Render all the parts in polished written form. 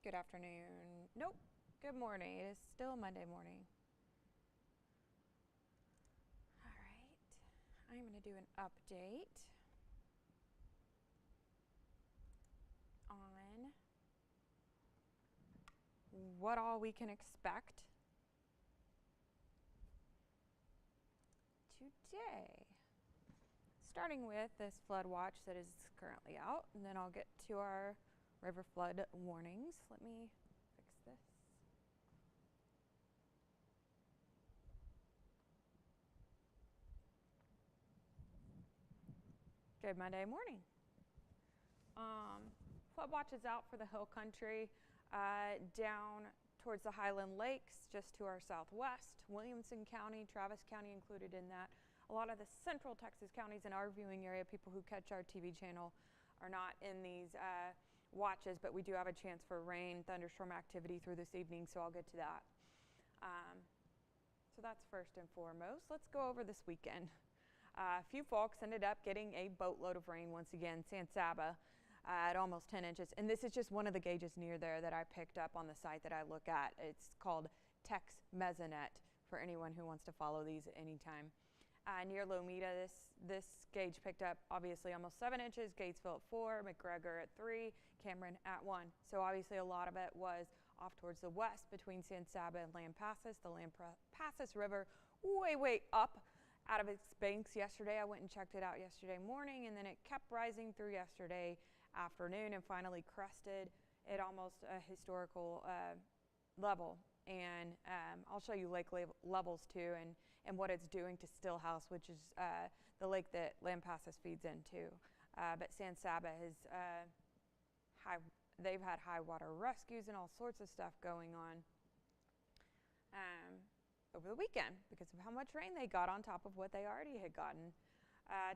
Good afternoon. Nope. Good morning. It is still Monday morning. All right. I'm going to do an update on what all we can expect today. Starting with this flood watch that is currently out, and then I'll get to our river flood warnings. Let me fix this. Good Monday morning. Flood watch is out for the hill country down towards the Highland Lakes, just to our southwest. Williamson County, Travis County included in that. A lot of the central Texas counties in our viewing area, people who catch our TV channel, are not in these watches, but we do have a chance for rain, thunderstorm activity through this evening, so I'll get to that. So that's first and foremost. Let's go over this weekend. A few folks ended up getting a boatload of rain once again. San Saba at almost 10 inches. And this is just one of the gauges near there that I picked up on the site that I look at. It's called Tex Mesonet for anyone who wants to follow these at any time. Near Lomita, this gauge picked up obviously almost 7 inches. Gatesville at 4, McGregor at 3, Cameron at 1. So obviously a lot of it was off towards the west between San Saba and Lampasas. The Lampasas River way up out of its banks yesterday. I went and checked it out yesterday morning, and then it kept rising through yesterday afternoon and finally crested at almost a historical level. And I'll show you lake levels too, and what it's doing to Stillhouse, which is the lake that Lampasas feeds into. But San Saba has they've had high water rescues and all sorts of stuff going on over the weekend because of how much rain they got on top of what they already had gotten.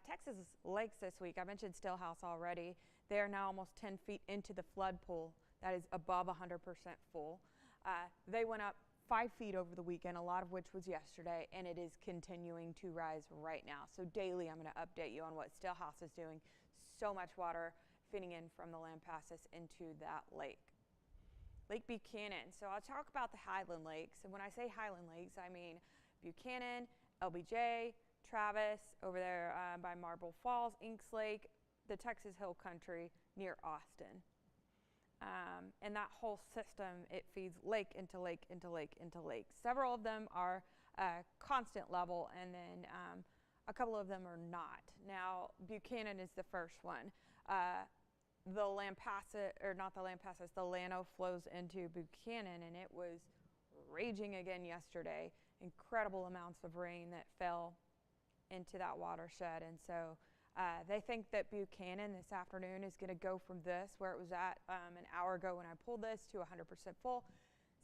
Texas lakes this week, I mentioned Stillhouse already. They are now almost 10 feet into the flood pool that is above 100% full. They went up 5 feet over the weekend, a lot of which was yesterday, and it is continuing to rise right now. So daily I'm going to update you on what Stillhouse is doing. So much water feeding in from the Lampasas into that lake. Lake Buchanan. So I'll talk about the Highland Lakes. And when I say Highland Lakes, I mean Buchanan, LBJ, Travis, over there by Marble Falls, Inks Lake, the Texas Hill Country near Austin. And that whole system, it feeds lake into lake into lake into lake. Several of them are constant level, and then a couple of them are not. Now, Buchanan is the first one. The Lampasas, or not the Lampasas, the Llano flows into Buchanan, and it was raging again yesterday. Incredible amounts of rain that fell into that watershed, and so they think that Buchanan this afternoon is going to go from this, where it was at an hour ago when I pulled this, to 100% full.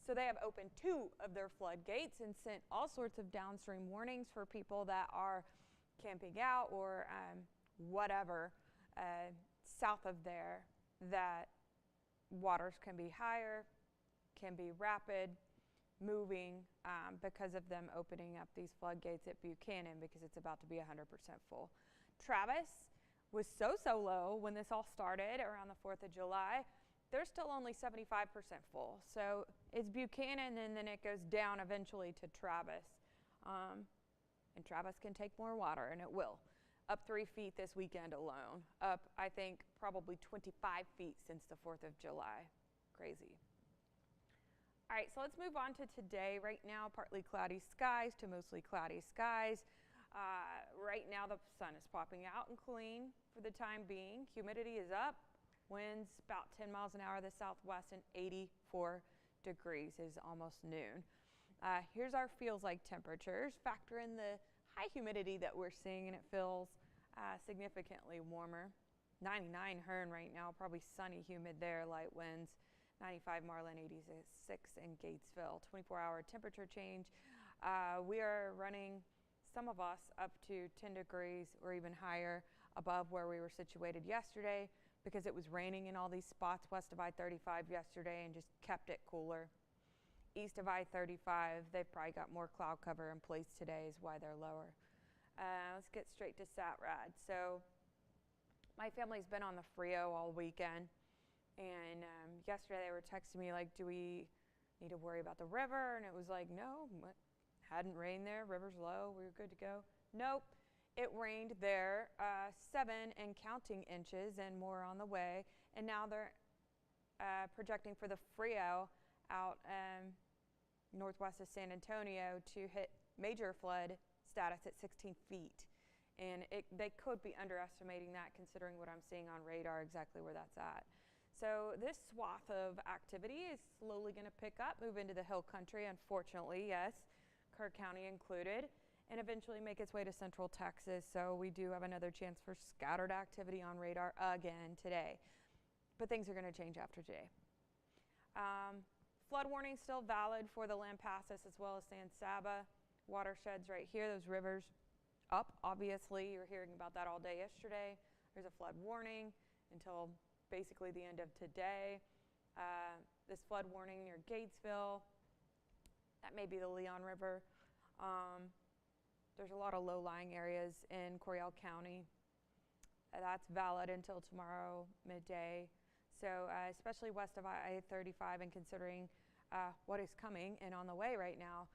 So they have opened 2 of their floodgates and sent all sorts of downstream warnings for people that are camping out or whatever south of there, that waters can be higher, can be rapid, moving because of them opening up these floodgates at Buchanan because it's about to be 100% full. Travis was so low when this all started around the 4th of July. They're still only 75% full. So it's Buchanan, and then it goes down eventually to Travis. And Travis can take more water, and it will. Up 3 feet this weekend alone. Up, I think, probably 25 feet since the 4th of July. Crazy. All right, so let's move on to today. Right now, partly cloudy skies to mostly cloudy skies. Right now, the sun is popping out and clean for the time being. Humidity is up. Winds about 10 miles an hour to the southwest, and 84 degrees is almost noon. Here's our feels like temperatures. Factor in the high humidity that we're seeing, and it feels significantly warmer. 99 Hearn right now, probably sunny, humid there, light winds. 95 Marlin, 86 in Gatesville. 24-hour temperature change. We are running, some of us, up to 10 degrees or even higher above where we were situated yesterday because it was raining in all these spots west of I-35 yesterday and just kept it cooler. East of I-35, they've probably got more cloud cover in place today is why they're lower. Let's get straight to SatRad. So my family's been on the Frio all weekend. And yesterday they were texting me like, do we need to worry about the river? And it was like, no, hadn't rained there, river's low, we were good to go. Nope, it rained there 7 and counting inches and more on the way. And now they're projecting for the Frio out northwest of San Antonio to hit major flood status at 16 feet. And they could be underestimating that considering what I'm seeing on radar exactly where that's at. So this swath of activity is slowly going to pick up, move into the hill country, unfortunately, yes, Kerr County included, and eventually make its way to central Texas. So we do have another chance for scattered activity on radar again today. But things are going to change after today. Flood warning still valid for the Lampasas as well as San Saba watersheds right here. Those rivers up, obviously. You were hearing about that all day yesterday. There's a flood warning until basically the end of today. This flood warning near Gatesville, that may be the Leon River. There's a lot of low-lying areas in Coryell County. That's valid until tomorrow midday. So especially west of I-35 and considering what is coming and on the way right now,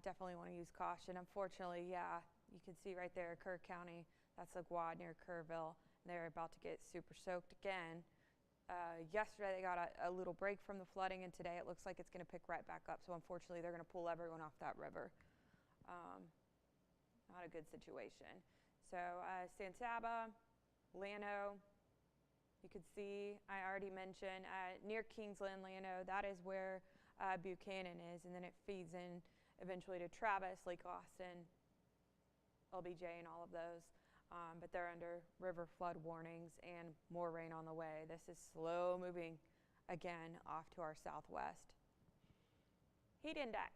definitely want to use caution. Unfortunately, yeah, you can see right there, Kerr County, that's the Guad near Kerrville. They're about to get super soaked again. Yesterday they got a little break from the flooding, and today it looks like it's going to pick right back up. So unfortunately, they're going to pull everyone off that river. Not a good situation. So San Saba, Llano, you can see, I already mentioned, near Kingsland, Llano, that is where Buchanan is, and then it feeds in eventually to Travis, Lake Austin, LBJ, and all of those. But they're under river flood warnings and more rain on the way. This is slow moving again off to our southwest. Heat index.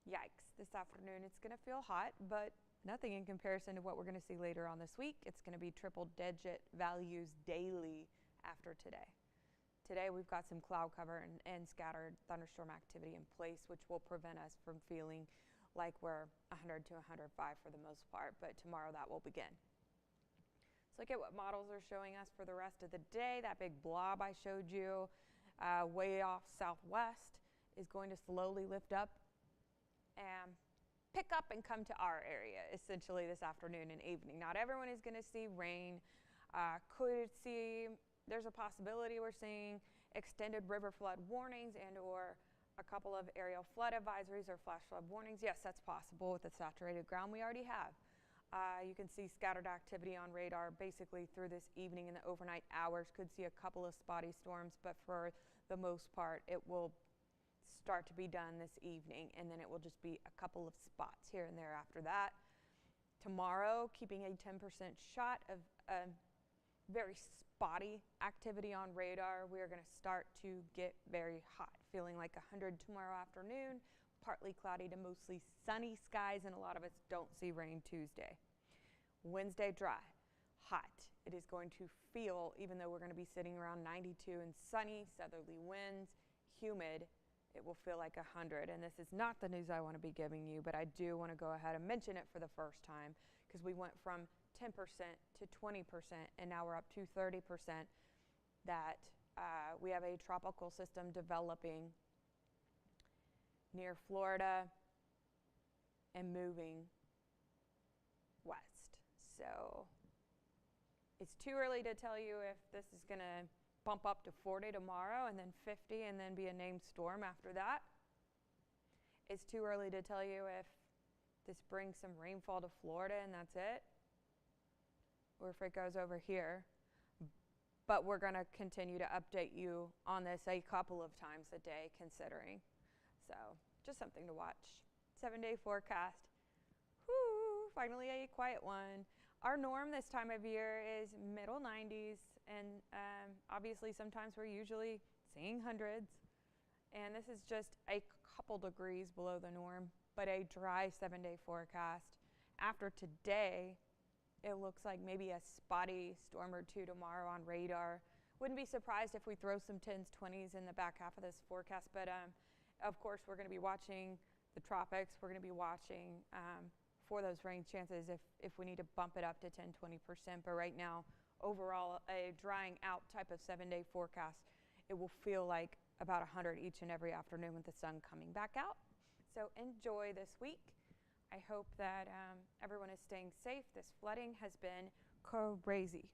Yikes. This afternoon it's going to feel hot, but nothing in comparison to what we're going to see later on this week. It's going to be triple-digit values daily after today. Today we've got some cloud cover and scattered thunderstorm activity in place, which will prevent us from feeling like we're 100 to 105 for the most part, but tomorrow that will begin. Let's look at what models are showing us for the rest of the day. That big blob I showed you way off southwest is going to slowly lift up and pick up and come to our area essentially this afternoon and evening. Not everyone is going to see rain. There's a possibility we're seeing extended river flood warnings and or a couple of aerial flood advisories or flash flood warnings. Yes, that's possible with the saturated ground we already have. You can see scattered activity on radar basically through this evening and the overnight hours. Could see a couple of spotty storms, but for the most part, it will start to be done this evening, and then it will just be a couple of spots here and there after that. Tomorrow, keeping a 10% shot of very spotty activity on radar. We are going to start to get very hot, feeling like 100 tomorrow afternoon, partly cloudy to mostly sunny skies, and a lot of us don't see rain Tuesday. Wednesday, dry, hot. It is going to feel, even though we're going to be sitting around 92 and sunny, southerly winds, humid, it will feel like 100. And this is not the news I want to be giving you, but I do want to go ahead and mention it for the first time because we went from 10% to 20%, and now we're up to 30%, that we have a tropical system developing near Florida and moving west. So it's too early to tell you if this is going to bump up to 40 tomorrow and then 50 and then be a named storm after that. It's too early to tell you if this brings some rainfall to Florida and that's it, or if it goes over here. But we're going to continue to update you on this a couple of times a day considering. So just something to watch. 7-day forecast. Whoo, finally a quiet one. Our norm this time of year is middle 90s, and obviously sometimes we're usually seeing hundreds. And this is just a couple degrees below the norm, but a dry 7-day forecast. After today, it looks like maybe a spotty storm or two tomorrow on radar. Wouldn't be surprised if we throw some 10s, 20s in the back half of this forecast, but of course we're going to be watching the tropics. We're going to be watching for those rain chances if we need to bump it up to 10, 20%, but right now overall a drying out type of 7-day forecast. It will feel like about 100 each and every afternoon with the sun coming back out. So enjoy this week. I hope that everyone is staying safe. This flooding has been crazy.